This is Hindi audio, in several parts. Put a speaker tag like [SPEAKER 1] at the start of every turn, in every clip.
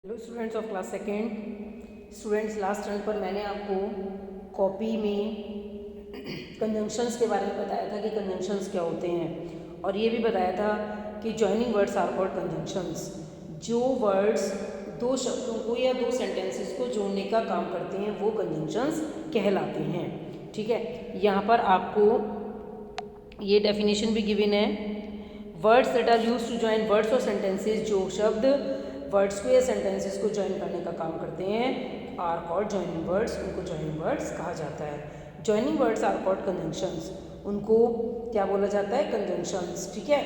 [SPEAKER 1] Hello students of class second. Students, last turn पर मैंने आपको कॉपी में कंजंक्शंस के बारे में बताया था कि कंजंक्शंस क्या होते हैं, और ये भी बताया था कि joining words are called conjunctions. जो वर्ड्स दो शब्दों को या दो सेंटेंसेस को जोड़ने का काम करते हैं वो कंजंक्शंस कहलाते हैं। ठीक है, यहाँ पर आपको ये डेफिनेशन भी गिवन है। Words that are use to join words और सेंटेंसेस, जो शब्द वर्ड्स को या सेंटेंसेस को ज्वाइन करने का काम करते हैं, आर कॉल्ड जॉइनिंग वर्ड्स। उनको जॉइनिंग वर्ड्स कहा जाता है। Joining words are called conjunctions. उनको क्या बोला जाता है? कंजंक्शंस। ठीक है,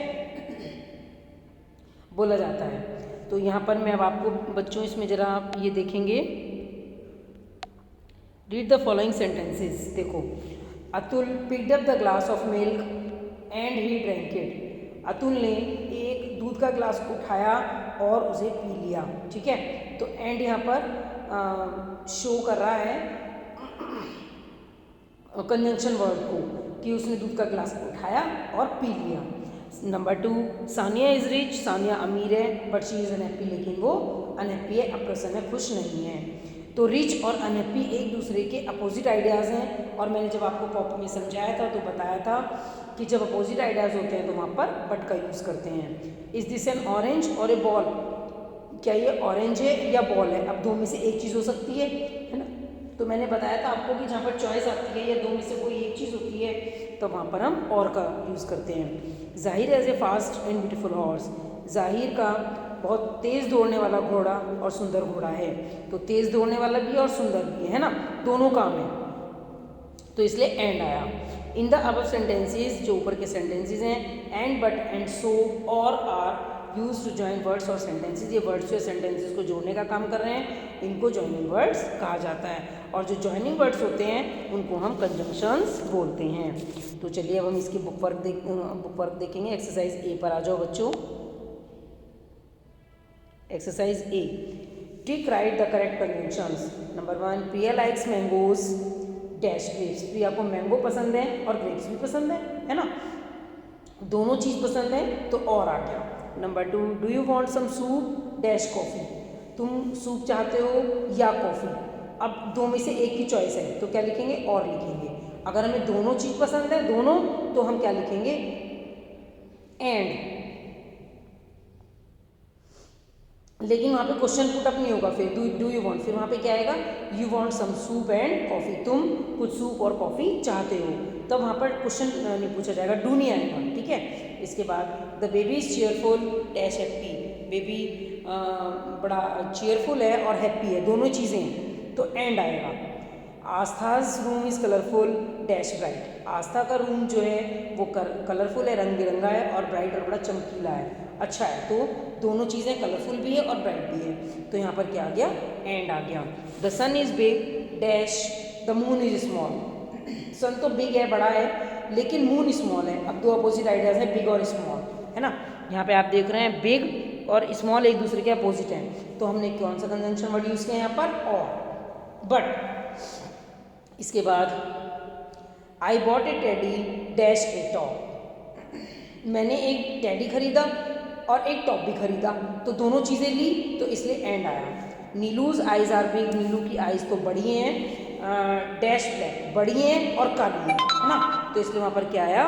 [SPEAKER 1] बोला जाता है। तो यहाँ पर मैं अब आपको बच्चों इसमें जरा आप ये देखेंगे, रीड द फॉलोइंग सेंटेंसेस। देखो, Atul picked up the glass of milk and he drank it. Atul ने एक दूध का ग्लास उठाया और उसे पी लिया। ठीक है, तो एंड यहाँ पर शो कर रहा है कंजंक्शन वर्ड को कि उसने दूध का ग्लास उठाया और पी लिया। Number 2, Sania is rich. Sania अमीर है बट शी इज़ अनहैप्पी, लेकिन वो अनहैप्पी है, अप्रसन्न है, खुश नहीं है। तो रिच और अनहैप्पी एक दूसरे के अपोजिट आइडियाज़ हैं, और मैंने जब आपको कॉपी में समझाया था तो बताया था कि जब अपोजिट आइडियाज़ होते हैं तो वहाँ पर बट का यूज़ करते हैं। इज़ दिस एन ऑरेंज और ए बॉल? क्या ये ऑरेंज है या बॉल है? अब दो में से एक चीज़ हो सकती है ना। तो मैंने बताया था आपको कि जहाँ पर चॉइस आती है या दो में से कोई एक चीज़ होती है तो वहाँ पर हम और का यूज़ करते हैं। Zahir as a fast and beautiful horse. Zahir का बहुत तेज़ दौड़ने वाला घोड़ा और सुंदर घोड़ा है। तो तेज़ दौड़ने वाला भी और सुंदर भी है ना, दोनों काम है, तो इसलिए एंड आया। इन द अबव सेंटेंसेस, जो ऊपर के सेंटेंसेस हैं, एंड, बट, एंड, सो और are use to join words और सेंटेंसेस। ये वर्ड्स या सेंटेंसेस को जोड़ने का काम कर रहे हैं, इनको जॉइनिंग वर्ड्स कहा जाता है। और जो जॉइनिंग वर्ड्स होते हैं उनको हम कंजंक्शंस बोलते हैं। तो चलिए अब हम इसकी बुक वर्क देखेंगे। एक्सरसाइज ए पर आ जाओ बच्चों। Exercise A, tick right the correct conjunctions. Number 1, Priya likes mangoes dash grapes. Priya को मैंगो पसंद है और ग्रेप्स भी पसंद है ना, दोनों चीज़ पसंद है तो और आ गया। Number 2, do you want some soup dash coffee. तुम सूप चाहते हो या कॉफ़ी। अब दो में से एक की चॉइस है तो क्या लिखेंगे? और लिखेंगे। अगर हमें दोनों चीज़ पसंद है, दोनों, तो हम क्या लिखेंगे? एंड। लेकिन वहाँ पे क्वेश्चन पुट अप नहीं होगा, फिर डू यू वांट, फिर वहाँ पे क्या आएगा? You want some soup and coffee. तुम कुछ सूप और कॉफ़ी चाहते हो, तब वहाँ पर क्वेश्चन नहीं पूछा जाएगा, डू नहीं आएगा। ठीक है, इसके बाद the baby is cheerful dash happy. Baby बड़ा चेयरफुल है और हैप्पी है, दोनों चीज़ें हैं, तो एंड आएगा। Aastha's room is colourful dash bright. Aastha का रूम जो है वो कलरफुल है, रंग बिरंगा है और ब्राइट और बड़ा चमकीला है, अच्छा है। तो दोनों चीज़ें कलरफुल भी है और ब्राइट भी है, तो यहाँ पर क्या आ गया? एंड आ गया। The sun is big dash the moon is small. Sun तो बिग है, बड़ा है, लेकिन मून स्मॉल है। अब दो अपोजिट आइडियाज़ हैं, बिग और स्मॉल, है ना। यहाँ पे आप देख रहे हैं बिग और स्मॉल एक दूसरे के अपोजिट हैं, तो हमने कौन सा कंजंक्शन वर्ड यूज़ किया यहाँ पर? और। बट इसके बाद I bought A teddy dash A top. मैंने एक टेडी खरीदा और एक टॉप भी खरीदा, तो दोनों चीज़ें ली, तो इसलिए एंड आया। नीलूज आइज आर बिग। नीलू की आइज तो बड़ी हैं, डैश ब्लैक, बड़ी हैं और काली है ना, तो इसलिए वहाँ पर क्या आया?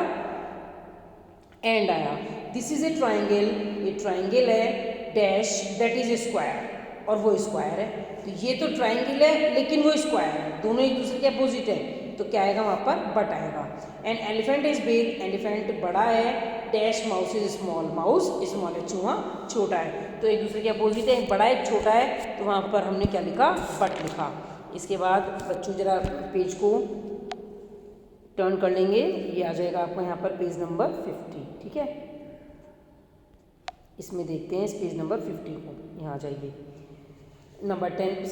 [SPEAKER 1] एंड आया। This is a triangle. ये ट्राइंगल है dash that is a square, और वो स्क्वायर है। तो ये तो ट्राइंगल है लेकिन वो स्क्वायर है, दोनों एक दूसरे के अपोजिट है, तो क्या आएगा वहाँ पर? बट आएगा। An elephant is big. Elephant बड़ा है dash mouse is small. Mouse small है, चूहा छोटा है, तो एक दूसरे के अपोजिट है, एक बड़ा है एक छोटा है, तो वहाँ पर हमने क्या लिखा? बट लिखा। इसके बाद बच्चों जरा पेज को टर्न कर लेंगे, ये आ जाएगा आपको यहाँ पर पेज नंबर 50। ठीक है, इसमें देखते हैं इस पेज नंबर 50 को, यहाँ आ जाइए। नंबर 10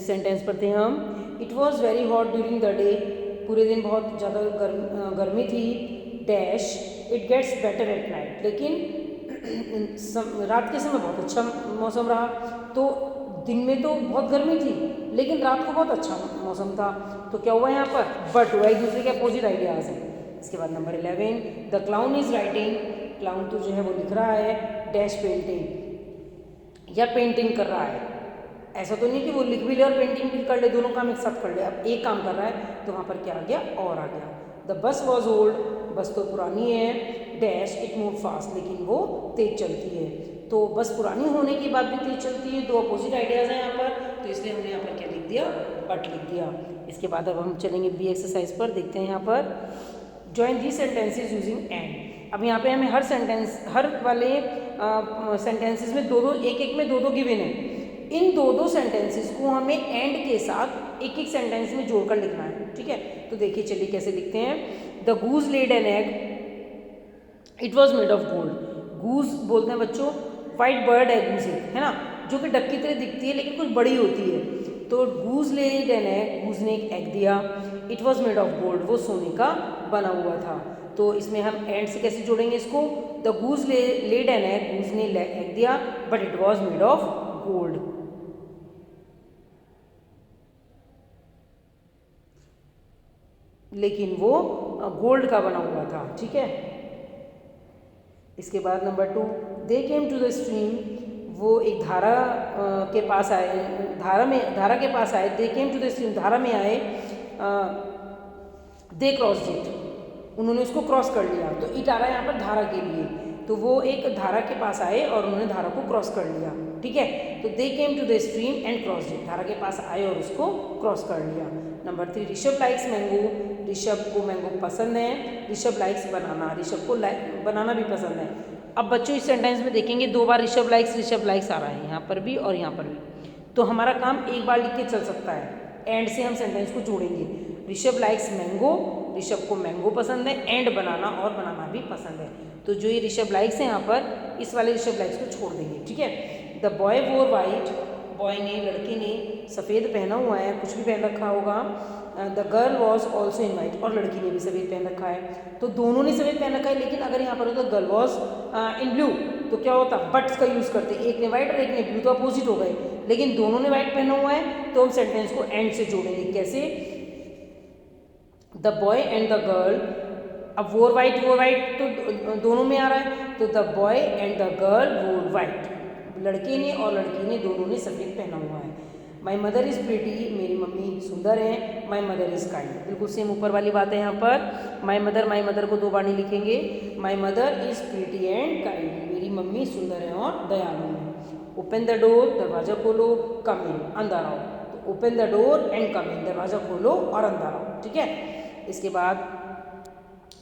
[SPEAKER 1] सेंटेंस पढ़ते हैं हम। It was very hot during the day. पूरे दिन बहुत ज़्यादा गर्मी थी dash it gets better at night. लेकिन रात के समय बहुत अच्छा मौसम रहा। तो दिन में तो बहुत गर्मी थी लेकिन रात को बहुत अच्छा मौसम था, तो क्या हुआ यहाँ पर? बट हुआ, एक दूसरे के अपोजिट आइडियाज़ हैं। इसके बाद number 11, the clown is writing. Clown तो जो है वो लिख रहा है डैश पेंटिंग, या पेंटिंग कर रहा है। ऐसा तो नहीं कि वो लिख भी ले और पेंटिंग भी कर ले, दोनों काम एक साथ कर ले। अब एक काम कर रहा है तो वहाँ पर क्या आ गया, और आ गया। द बस वॉज ओल्ड, बस तो पुरानी है, डैश इट मूव फास्ट, लेकिन वो तेज चलती है। तो बस पुरानी होने के बाद भी तेज चलती है, दो अपोजिट आइडियाज़ हैं यहाँ पर, तो इसलिए हमने यहाँ पर क्या लिख दिया, बट लिख दिया। इसके बाद अब हम चलेंगे बी एक्सरसाइज पर, देखते हैं यहाँ पर join the sentences using and. अब यहाँ पे हमें हर सेंटेंस, हर वाले सेंटेंसेस में दो दो, एक एक में दो दो गिवन है। इन दो दो सेंटेंसेस को हमें एंड के साथ एक एक सेंटेंस में जोड़कर लिखना है, ठीक है। तो देखिए चलिए कैसे लिखते हैं। The goose laid an egg, it was made of gold. Goose बोलते हैं बच्चों वाइट बर्ड है, गूज है ना, जो कि डक की तरह दिखती है लेकिन कुछ बड़ी होती है। तो गूज लेड एन एग, गूज ने एक एग दिया। It was made of gold, वो सोने का बना हुआ था। तो इसमें हम एंड से कैसे जोड़ेंगे इसको, the goose laid an egg, goose ने एग दिया, but it was made of gold. लेकिन वो गोल्ड का बना हुआ था, ठीक है। इसके बाद number 2, they came to the stream, वो एक धारा के पास आए, धारा के पास आए। दे केम टू द स्ट्रीम, धारा में आए। दे क्रॉस इट, उन्होंने उसको क्रॉस कर लिया। तो इट आ रहा है यहाँ पर धारा के लिए, तो वो एक धारा के पास आए और उन्होंने धारा को क्रॉस कर लिया, ठीक है। तो they came to the stream and cross it, धारा के पास आए और उसको क्रॉस कर लिया। Number 3, Rishabh likes mango, Rishabh को मैंगो पसंद है। ऋषभ लाइक्स बनाना, ऋषभ को बनाना भी पसंद है। अब बच्चों इस सेंटेंस में देखेंगे 2 बार ऋषभ लाइक्स आ रहा है, यहाँ पर भी और यहाँ पर भी। तो हमारा काम एक बार लिख के चल सकता है, एंड से हम सेंटेंस को जोड़ेंगे। ऋषभ लाइक्स मैंगो, ऋषभ को मैंगो पसंद है, एंड बनाना, और बनाना भी पसंद है। तो जो ये ऋषभ लाइक्स है यहाँ पर, इस वाले ऋषभ लाइक्स को छोड़ देंगे, ठीक है। द बॉय वोर वाइट, बॉय ने, लड़के ने सफ़ेद पहना हुआ है, कुछ भी पहन रखा होगा। The girl was also in white, और लड़की ने भी सफ़ेद पहन रखा है। तो दोनों ने सफ़ेद पहन रखा है, लेकिन अगर यहाँ पर होता गर्ल वॉज इन ब्लू, तो क्या होता, बट्स का यूज़ करते, एक ने वाइट और एक ने ब्लू, तो अपोजिट हो गए। लेकिन दोनों ने वाइट पहना हुआ है, तो हम सेंटेंस को एंड से जोड़ेंगे। कैसे, the boy and the girl, अब वोर वाइट तो दोनों में आ रहा है, तो the boy and the girl वोर वाइट, लड़के ने और लड़की ने दोनों ने सफ़ेद पहना हुआ है। माई मदर इज़ प्रिटी, मेरी मम्मी सुंदर है। माई मदर इज़ काइंड, बिल्कुल सेम ऊपर वाली बात है यहाँ पर। माई मदर को 2 बार नहीं लिखेंगे। My mother is pretty and kind, मेरी मम्मी सुंदर है और दयालु है। ओपन द डोर, दरवाज़ा खोलो। कम इन, अंदर आओ। तो open the door and come in, दरवाज़ा खोलो और अंदर आओ, ठीक है। इसके बाद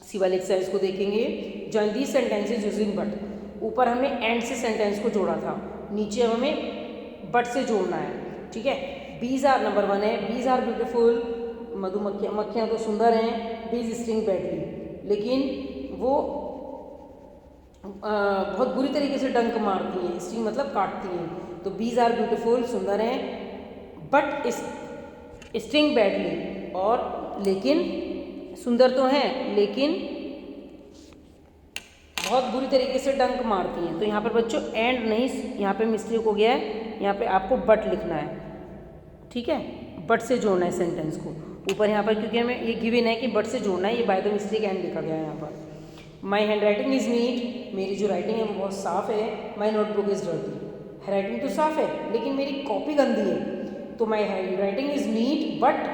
[SPEAKER 1] सी वाले एक्सरसाइज को देखेंगे। Join these sentences using but, ऊपर हमने एंड से सेंटेंस को जोड़ा था, नीचे हमें बट से जोड़ना है, ठीक है। बीज आर, नंबर 1 है, बीज आर ब्यूटीफुल, मक्खियाँ तो सुंदर हैं। बीज स्टिंग बैडली, लेकिन वो बहुत बुरी तरीके से डंक मारती हैं। स्टिंग मतलब काटती हैं। तो बीज आर ब्यूटीफुल, सुंदर हैं, बट स्टिंग बैडली, और लेकिन सुंदर तो हैं लेकिन बहुत बुरी तरीके से डंक मारती हैं। तो यहाँ पर बच्चों एंड नहीं, यहाँ पे मिस्टेक हो गया है, यहाँ पे आपको बट लिखना है, ठीक है। बट से जोड़ना है सेंटेंस को ऊपर यहाँ पर, क्योंकि हमें ये गिवन है कि बट से जोड़ना है, ये बाय द मिस्टेक एंड लिखा गया है यहाँ पर। My handwriting is neat, मेरी जो राइटिंग है वो बहुत साफ़ है। My notebook is dirty, writing तो साफ़ है लेकिन मेरी कॉपी गंदी है। तो my handwriting is neat but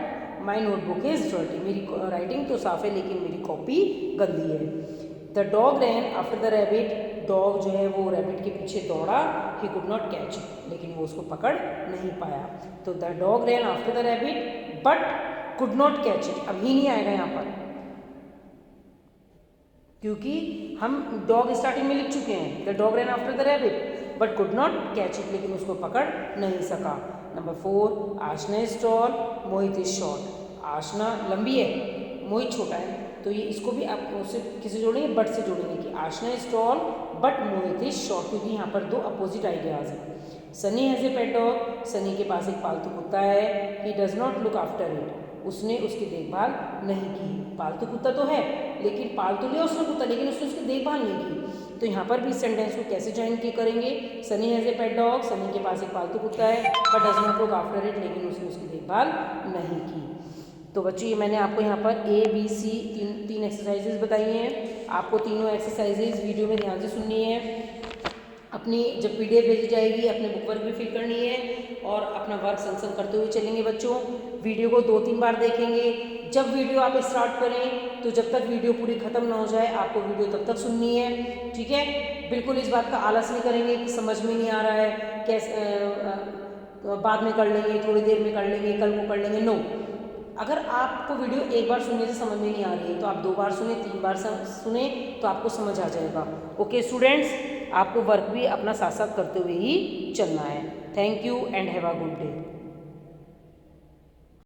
[SPEAKER 1] my notebook is dirty, मेरी राइटिंग तो साफ़ है लेकिन मेरी कॉपी गंदी है। The dog ran after the rabbit, dog जो है वो रैबिट के पीछे दौड़ा। ही कुड नॉट कैच, लेकिन वो उसको पकड़ नहीं पाया। तो the dog ran after the rabbit but could not catch it, अब ही नहीं आएगा यहाँ पर, क्योंकि हम डॉग स्टार्टिंग में लिख चुके हैं। The dog ran after the rabbit but could not catch it, लेकिन उसको पकड़ नहीं सका। Number 4, Aashna is tall, Mohit is short. Aashna लंबी है, मोहित छोटा है। तो ये इसको भी आप उससे किसे जोड़ेंगे, बट से जोड़ेंगे कि Aashna is tall but Mohit is short, क्योंकि यहाँ पर 2 अपोजिट आइडियाज हैं। Sunny has a pet dog, Sunny के पास एक पालतू कुत्ता है। He does not look after it, उसने उसकी देखभाल नहीं की। पालतू कुत्ता तो है लेकिन पालतू लिया उसने कुत्ता, लेकिन उसने उसकी देखभाल नहीं की। तो यहाँ पर भी इस सेंटेंस को कैसे ज्वाइन करेंगे, Sunny has a pet dog, Sunny के पास एक पालतू कुत्ता है, but does not look after it, लेकिन उसने उसकी देखभाल नहीं की। तो बच्चों ये मैंने आपको यहाँ पर ABC तीन एक्सरसाइजेज बताई हैं। आपको तीनों एक्सरसाइजेज वीडियो में ध्यान से सुननी है। अपनी जब PDF भेजी जाएगी अपने बुक वर्क भी फिल करनी है और अपना वर्क संग संग करते हुए चलेंगे बच्चों। वीडियो को 2-3 बार देखेंगे। जब वीडियो आप स्टार्ट करें तो जब तक वीडियो पूरी ख़त्म ना हो जाए आपको वीडियो तब तक सुननी है, ठीक है। बिल्कुल इस बात का आलस नहीं करेंगे कि समझ में नहीं आ रहा है, कैसे बाद में कर लेंगे, थोड़ी देर में कर लेंगे, कल को कर लेंगे, नो। अगर आपको वीडियो एक बार सुनने से समझ में नहीं आ रही है तो आप 2 बार सुने, 3 बार सुने तो आपको समझ आ जाएगा। ओके स्टूडेंट्स, आपको वर्क भी अपना साथ साथ करते हुए ही चलना है। Thank you and have a good day.